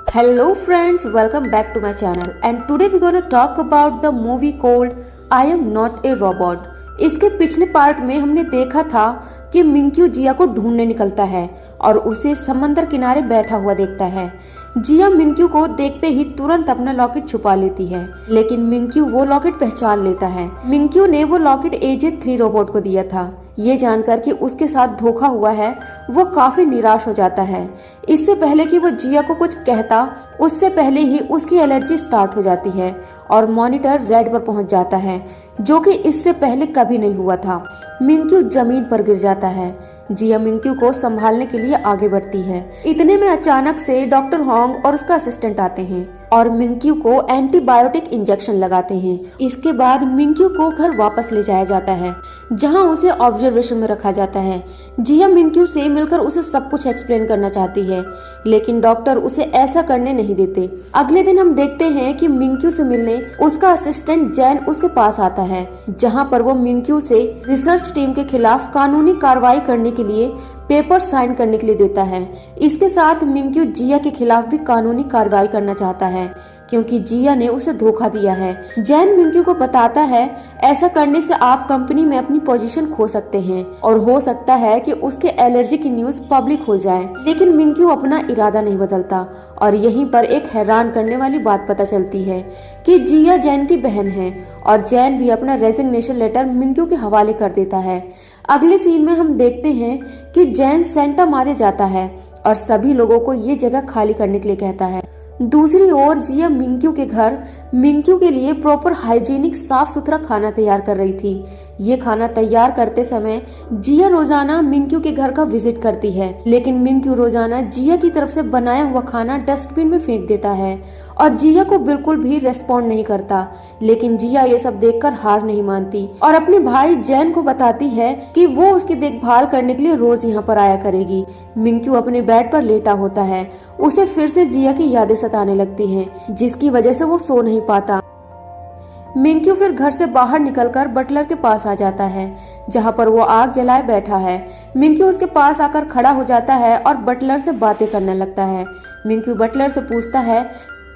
Hello friends, welcome back to my channel and today we're gonna talk about the movie called I am not a robot। इसके पिछले part में हमने देखा था कि मिंक्यू जिया को ढूंढने निकलता है और उसे समंदर किनारे बैठा हुआ देखता है। जिया मिंक्यू को देखते ही तुरंत अपना लॉकेट छुपा लेती है, लेकिन मिंक्यू वो लॉकेट पहचान लेता है। मिंक्यू ने वो लॉकेट AJ-3 रोबोट को दिया था। ये जानकर कि उसके साथ धोखा हुआ है, वो काफी निराश हो जाता है। इससे पहले कि वो जिया को कुछ कहता, उससे पहले ही उसकी एलर्जी स्टार्ट हो जाती है और मॉनिटर रेड पर पहुंच जाता है, जो कि इससे पहले कभी नहीं हुआ था। मिंक्यू जमीन पर गिर जाता है। जिया मिंक्यू को संभालने के लिए आगे बढ़ती है। इतने में अचानक से डॉक्टर होंग और उसका असिस्टेंट आते हैं और मिंक्यू को एंटीबायोटिक इंजेक्शन लगाते हैं। इसके बाद मिंक्यू को घर वापस ले जाया जाता है, जहां उसे ऑब्जर्वेशन में रखा जाता है। जिया मिंक्यू से मिलकर उसे सब कुछ एक्सप्लेन करना चाहती है, लेकिन डॉक्टर उसे ऐसा करने नहीं देते। अगले दिन हम देखते हैं कि मिंक्यू से मिलने उसका असिस्टेंट जैन उसके पास आता है, जहां पर वो मिंक्यू से रिसर्च टीम के खिलाफ कानूनी कार्रवाई करने के लिए पेपर साइन करने के लिए देता है। इसके साथ मिंक्यू जिया के खिलाफ भी कानूनी कार्रवाई करना चाहता है, क्योंकि जिया ने उसे धोखा दिया है। जैन मिंक्यू को बताता है ऐसा करने से आप कंपनी में अपनी पोजीशन खो सकते हैं और हो सकता है कि उसके एलर्जी की न्यूज पब्लिक हो जाए। लेकिन मिंक्यू अपना इरादा नहीं बदलता और यहीं पर एक हैरान करने वाली बात पता चलती है कि जिया जैन की बहन है और जैन भी अपना रेजिग्नेशन लेटर मिंक्यू के हवाले कर देता है। अगले सीन में हम देखते हैं कि जैन सेंटा मारे जाता है और सभी लोगों को ये जगह खाली करने के लिए कहता है। दूसरी ओर जिया मिंक्यू के घर मिंक्यू के लिए प्रॉपर हाइजीनिक साफ सुथरा खाना तैयार कर रही थी। ये खाना तैयार करते समय जिया रोजाना मिंक्यू के घर का विजिट करती है, लेकिन मिंक्यू रोजाना जिया की तरफ से बनाया हुआ खाना डस्टबिन में फेंक देता है और जिया को बिल्कुल भी रेस्पॉन्ड नहीं करता। लेकिन जिया ये सब देखकर हार नहीं मानती और अपने भाई जैन को बताती है कि वो उसकी देखभाल करने के लिए रोज यहाँ पर आया करेगी। मिंक्यू अपने बेड पर लेटा होता है। उसे फिर से जिया की यादें सताने लगती हैं, जिसकी वजह से वो सो नहीं पाता। मिंक्यू फिर घर से बाहर निकलकर बटलर के पास आ जाता है, जहां पर वो आग जलाए बैठा है। मिंक्यू उसके पास आकर खड़ा हो जाता है और बटलर से बातें करने लगता है। मिंक्यू बटलर से पूछता है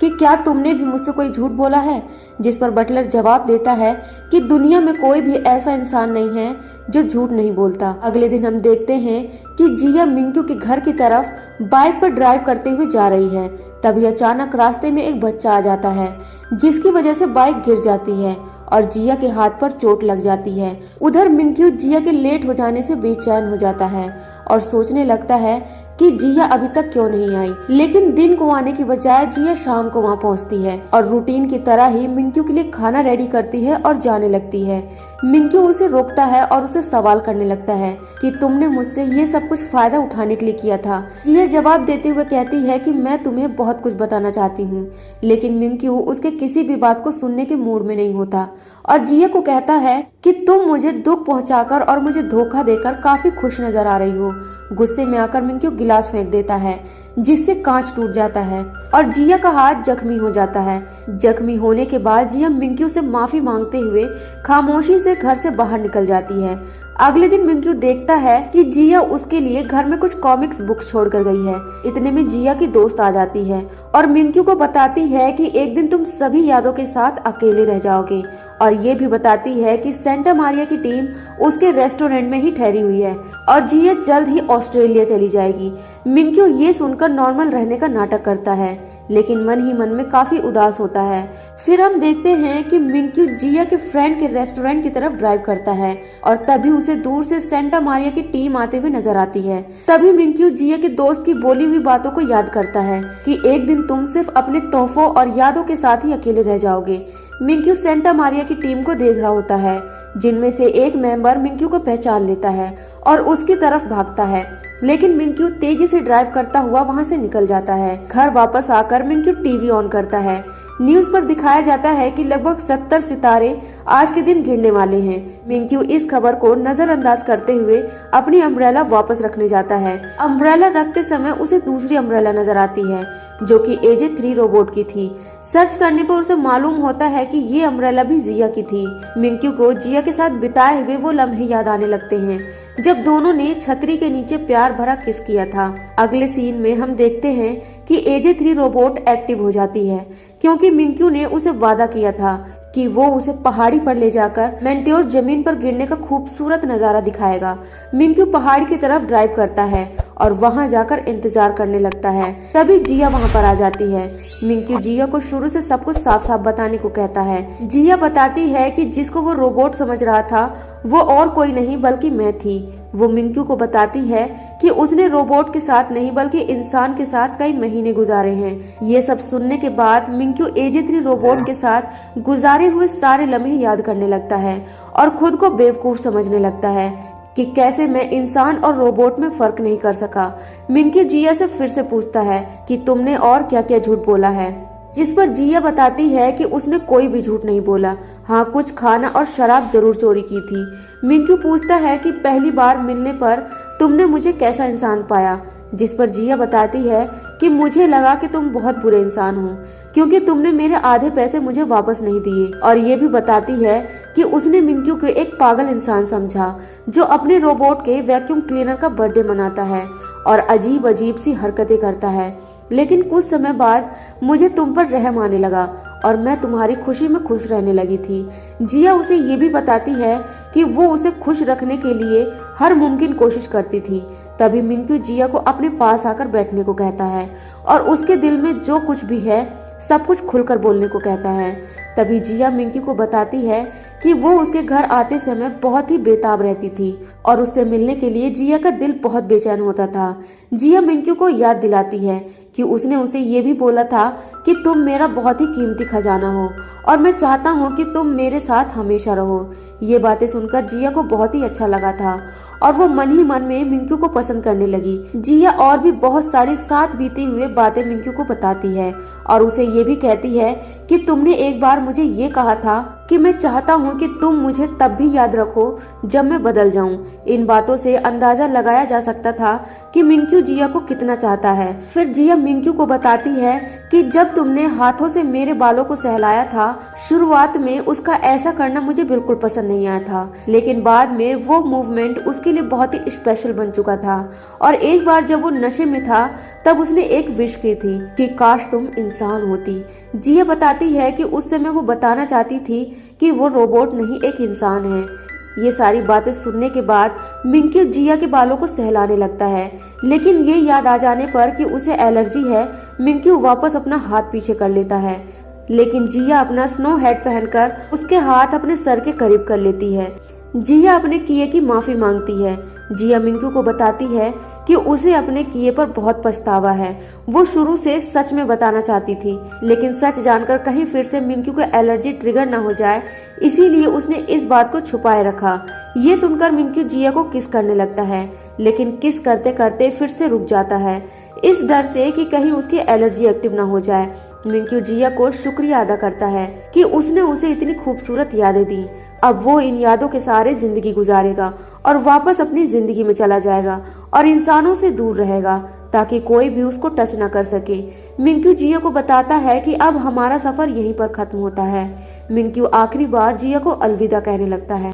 कि क्या तुमने भी मुझसे कोई झूठ बोला है, जिस पर बटलर जवाब देता है कि दुनिया में कोई भी ऐसा इंसान नहीं है जो झूठ नहीं बोलता। अगले दिन हम देखते हैं कि जिया मिंक्यू के घर की तरफ बाइक पर ड्राइव करते हुए जा रही है। तभी अचानक रास्ते में एक बच्चा आ जाता है, जिसकी वजह से बाइक गिर जाती है और जिया के हाथ पर चोट लग जाती है। उधर मिंक्यू जिया के लेट हो जाने से बेचैन हो जाता है और सोचने लगता है कि जिया अभी तक क्यों नहीं आई। लेकिन दिन को आने की बजाय जिया शाम को वहाँ पहुँचती है और रूटीन की तरह ही मिंक्यू के लिए खाना रेडी करती है और जाने लगती है। मिंक्यू उसे रोकता है और उसे सवाल करने लगता है कि तुमने मुझसे ये सब कुछ फायदा उठाने के लिए किया था। जिया जवाब देते हुए कहती है कि मैं तुम्हें बहुत कुछ बताना चाहती हूँ, लेकिन मिंक्यू उसके किसी भी बात को सुनने के मूड में नहीं होता और जिया को कहता है कि तुम मुझे दुख पहुंचाकर और मुझे धोखा देकर काफी खुश नजर आ रही हो। गुस्से में आकर मिंक्यू गिलास फेंक देता है, जिससे कांच टूट जाता है और जिया का हाथ जख्मी हो जाता है। जख्मी होने के बाद जिया मिंक्यू से माफी मांगते हुए खामोशी से घर से बाहर निकल जाती है। अगले दिन मिंक्यू देखता है कि जिया उसके लिए घर में कुछ कॉमिक्स बुक छोड़कर गई है। इतने में जिया की दोस्त आ जाती है और मिंक्यू को बताती है कि एक दिन तुम सभी यादों के साथ अकेले रह जाओगे और ये भी बताती है कि सेंटा मारिया की टीम उसके रेस्टोरेंट में ही ठहरी हुई है और जिया जल्द ही ऑस्ट्रेलिया चली जाएगी। मिंक्यू ये सुनकर नॉर्मल रहने का नाटक करता है, लेकिन मन ही मन में काफी उदास होता है। फिर हम देखते हैं कि मिंक्यू जिया के फ्रेंड के रेस्टोरेंट की तरफ ड्राइव करता है और तभी उसे दूर से सेंटा मारिया की टीम आते हुए नजर आती है। तभी मिंक्यू जिया के दोस्त की बोली हुई बातों को याद करता है कि एक दिन तुम सिर्फ अपने तोहफों और यादों के साथ ही अकेले रह जाओगे। मिंक्यू सेंटा मारिया की टीम को देख रहा होता है, जिनमें से एक मेंबर मिंक्यू को पहचान लेता है और उसकी तरफ भागता है, लेकिन मिंक्यू तेजी से ड्राइव करता हुआ वहां से निकल जाता है। घर वापस आकर मिंक्यू टीवी ऑन करता है, न्यूज पर दिखाया जाता है कि लगभग 70 सितारे आज के दिन गिरने वाले हैं। मिंक्यू इस खबर को नजरअंदाज करते हुए अपनी अम्ब्रेला वापस रखने जाता है। अम्ब्रेला रखते समय उसे दूसरी अम्ब्रेला नजर आती है जो कि AJ-3 रोबोट की थी। सर्च करने पर उसे मालूम होता है कि ये अम्ब्रेला भी जिया की थी। मिंक्यू को जिया के साथ बिताए हुए वो लम्हे याद आने लगते हैं जब दोनों ने छतरी के नीचे प्यार भरा किस किया था। अगले सीन में हम देखते हैं कि AJ-3 रोबोट एक्टिव हो जाती है क्योंकि मिंक्यू ने उसे वादा किया था कि वो उसे पहाड़ी पर ले जाकर मेंट्योर जमीन पर गिरने का खूबसूरत नजारा दिखाएगा। मिंक्यू पहाड़ की तरफ ड्राइव करता है और वहां जाकर इंतजार करने लगता है। तभी जिया वहां पर आ जाती है। मिंक्यू जिया को शुरू से सब कुछ साफ साफ बताने को कहता है। जिया बताती है कि जिसको वो रोबोट समझ रहा था वो और कोई नहीं बल्कि मैं थी। वो मिंक्यू को बताती है कि उसने रोबोट के साथ नहीं बल्कि इंसान के साथ कई महीने गुजारे हैं। ये सब सुनने के बाद मिंक्यू AJ-3 रोबोट के साथ गुजारे हुए सारे लम्हे याद करने लगता है और खुद को बेवकूफ समझने लगता है कि कैसे मैं इंसान और रोबोट में फर्क नहीं कर सका। मिंक्यू जिया से फिर से पूछता है कि तुमने और क्या क्या झूठ बोला है, जिस पर जिया बताती है कि उसने कोई भी झूठ नहीं बोला। हाँ, कुछ खाना और शराब जरूर चोरी की थी। मिंक्यू पूछता है कि पहली बार मिलने पर तुमने मुझे कैसा इंसान पाया, जिस पर जिया बताती है कि मुझे लगा कि तुम बहुत बुरे इंसान हो क्योंकि तुमने मेरे आधे पैसे मुझे वापस नहीं दिए। और ये भी बताती है कि उसने मिंक्यू को एक पागल इंसान समझा जो अपने रोबोट के वैक्यूम क्लीनर का बर्थडे मनाता है और अजीब अजीब सी हरकतें करता है। लेकिन कुछ समय बाद मुझे तुम पर रहम आने लगा और मैं तुम्हारी खुशी में खुश रहने लगी थी। जिया उसे ये भी बताती है कि वो उसे खुश रखने के लिए हर मुमकिन कोशिश करती थी। तभी मिंक्यू जिया को अपने पास आकर बैठने को कहता है और उसके दिल में जो कुछ भी है सब कुछ खुलकर बोलने को कहता है। तभी जिया मिंक्यू को बताती है कि वो उसके घर आते समय बहुत ही बेताब रहती थी और उससे मिलने के लिए जिया का दिल बहुत बेचैन होता था। जिया मिंक्यू को याद दिलाती है कि उसने उसे ये भी बोला था कि तुम मेरा बहुत ही कीमती खजाना हो और मैं चाहता हूँ कि तुम मेरे साथ हमेशा रहो। ये बातें सुनकर जिया को बहुत ही अच्छा लगा था और वो मन ही मन में मिंक्यू को पसंद करने लगी। जिया और भी बहुत सारी साथ बीती हुए बातें मिंक्यू को बताती है और उसे ये भी कहती है कि तुमने एक बार मुझे ये कहा था कि मैं चाहता हूँ कि तुम मुझे तब भी याद रखो जब मैं बदल जाऊं। इन बातों से अंदाजा लगाया जा सकता था कि मिंक्यू जिया को कितना चाहता है। फिर जिया मिंक्यू को बताती है कि जब तुमने हाथों से मेरे बालों को सहलाया था, शुरुआत में उसका ऐसा करना मुझे बिल्कुल पसंद नहीं आया था, लेकिन बाद में वो मूवमेंट उसके लिए बहुत ही स्पेशल बन चुका था। और एक बार जब वो नशे में था तब उसने एक विश की थी कि काश तुम इंसान होती। जिया बताती है कि उस समय वो बताना चाहती थी कि वो रोबोट नहीं एक इंसान है। ये सारी बातें सुनने के बाद मिंक्यू जिया के बालों को सहलाने लगता है, लेकिन ये याद आ जाने पर कि उसे एलर्जी है, मिंक्यू वापस अपना हाथ पीछे कर लेता है। लेकिन जिया अपना स्नो हेड पहनकर उसके हाथ अपने सर के करीब कर लेती है। जिया अपने किए की माफी मांगती है। जिया मिंक्यू को बताती है कि उसे अपने किए पर बहुत पछतावा है। वो शुरू से सच में बताना चाहती थी, लेकिन सच जानकर कहीं फिर से मिंक्यू को एलर्जी ट्रिगर न हो जाए, इसीलिए उसने इस बात को छुपाए रखा। ये सुनकर मिंक्यू जिया को किस करने लगता है, लेकिन किस करते करते फिर से रुक जाता है, इस डर से कि कहीं उसकी एलर्जी एक्टिव न हो जाए। मिंक्यू जिया को शुक्रिया अदा करता है कि उसने उसे इतनी खूबसूरत यादें दी। अब वो इन यादों के सहारे जिंदगी गुजारेगा और वापस अपनी जिंदगी में चला जाएगा और इंसानों से दूर रहेगा ताकि कोई भी उसको टच ना कर सके। मिंक्यू जिया को बताता है कि अब हमारा सफर यहीं पर खत्म होता है। मिंक्यू आखिरी बार जिया को अलविदा कहने लगता है,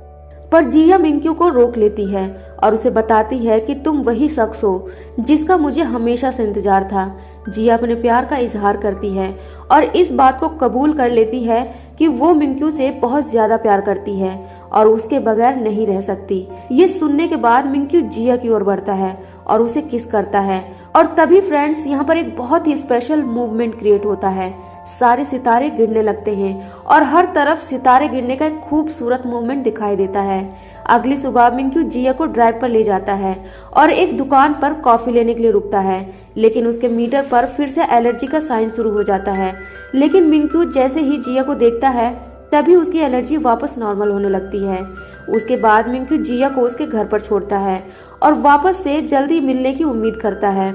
पर जिया मिंक्यू को रोक लेती है और उसे बताती है कि तुम वही शख्स हो जिसका मुझे हमेशा से इंतजार था। जिया अपने प्यार का इजहार करती है और इस बात को कबूल कर लेती है कि वो मिंक्यू से बहुत ज्यादा प्यार करती है और उसके बगैर नहीं रह सकती। ये सुनने के बाद मिंक्यू जिया की ओर बढ़ता है और उसे किस करता है और तभी फ्रेंड्स यहाँ पर एक बहुत ही स्पेशल मूवमेंट क्रिएट होता है। सारे सितारे गिरने लगते हैं और हर तरफ सितारे गिरने का एक खूबसूरत मूवमेंट दिखाई देता है। अगली सुबह मिंक्यू जिया को ड्राइव पर ले जाता है और एक दुकान पर कॉफी लेने के लिए रुकता है, लेकिन उसके मीटर पर फिर से एलर्जी का साइन शुरू हो जाता है। लेकिन मिंक्यू जैसे ही जिया को देखता है तभी उसकी एलर्जी वापस नॉर्मल होने लगती है। उसके बाद मिंक्यू जिया को उसके घर पर छोड़ता है और वापस से जल्दी मिलने की उम्मीद करता है।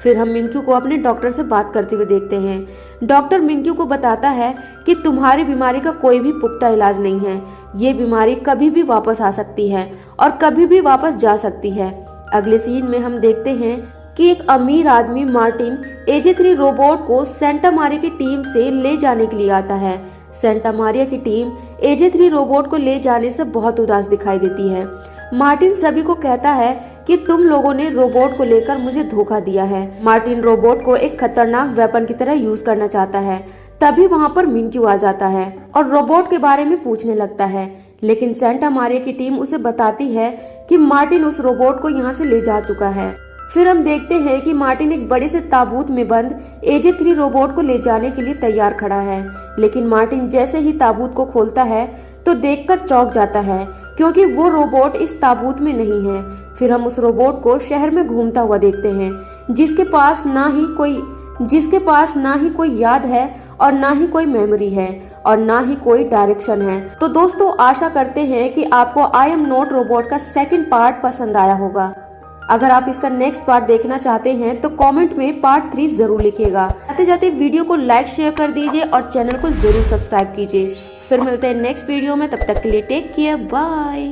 फिर हम मिंक्यू को अपने डॉक्टर से बात करते हुए देखते हैं। डॉक्टर मिंक्यू को बताता है कि तुम्हारी बीमारी का कोई भी पुख्ता इलाज नहीं है। ये बीमारी कभी भी वापस आ सकती है और कभी भी वापस जा सकती है। अगले सीन में हम देखते हैं कि एक अमीर आदमी मार्टिन AJ3 रोबोट को सेंटा मारिया की टीम से ले जाने के लिए आता है। सेंटा मारिया की टीम AJ3 रोबोट को ले जाने से बहुत उदास दिखाई देती है। मार्टिन सभी को कहता है कि तुम लोगों ने रोबोट को लेकर मुझे धोखा दिया है। मार्टिन रोबोट को एक खतरनाक वेपन की तरह यूज करना चाहता है। तभी वहां पर मिंक्यू आ जाता है और रोबोट के बारे में पूछने लगता है, लेकिन सेंटा मारिया की टीम उसे बताती है कि मार्टिन उस रोबोट को यहाँ से ले जा चुका है। फिर हम देखते हैं कि मार्टिन एक बड़े से ताबूत में बंद AJ3 रोबोट को ले जाने के लिए तैयार खड़ा है, लेकिन मार्टिन जैसे ही ताबूत को खोलता है तो देखकर चौंक जाता है क्योंकि वो रोबोट इस ताबूत में नहीं है। फिर हम उस रोबोट को शहर में घूमता हुआ देखते हैं जिसके पास ना ही कोई याद है और ना ही कोई मेमोरी है और ना ही कोई डायरेक्शन है। तो दोस्तों, आशा करते हैं कि आपको आई एम नॉट रोबोट का सेकंड पार्ट पसंद आया होगा। अगर आप इसका नेक्स्ट पार्ट देखना चाहते हैं तो कमेंट में पार्ट 3 जरूर लिखिएगा। जाते जाते वीडियो को लाइक शेयर कर दीजिए और चैनल को जरूर सब्सक्राइब कीजिए। फिर मिलते हैं नेक्स्ट वीडियो में, तब तक के लिए टेक केयर, बाय।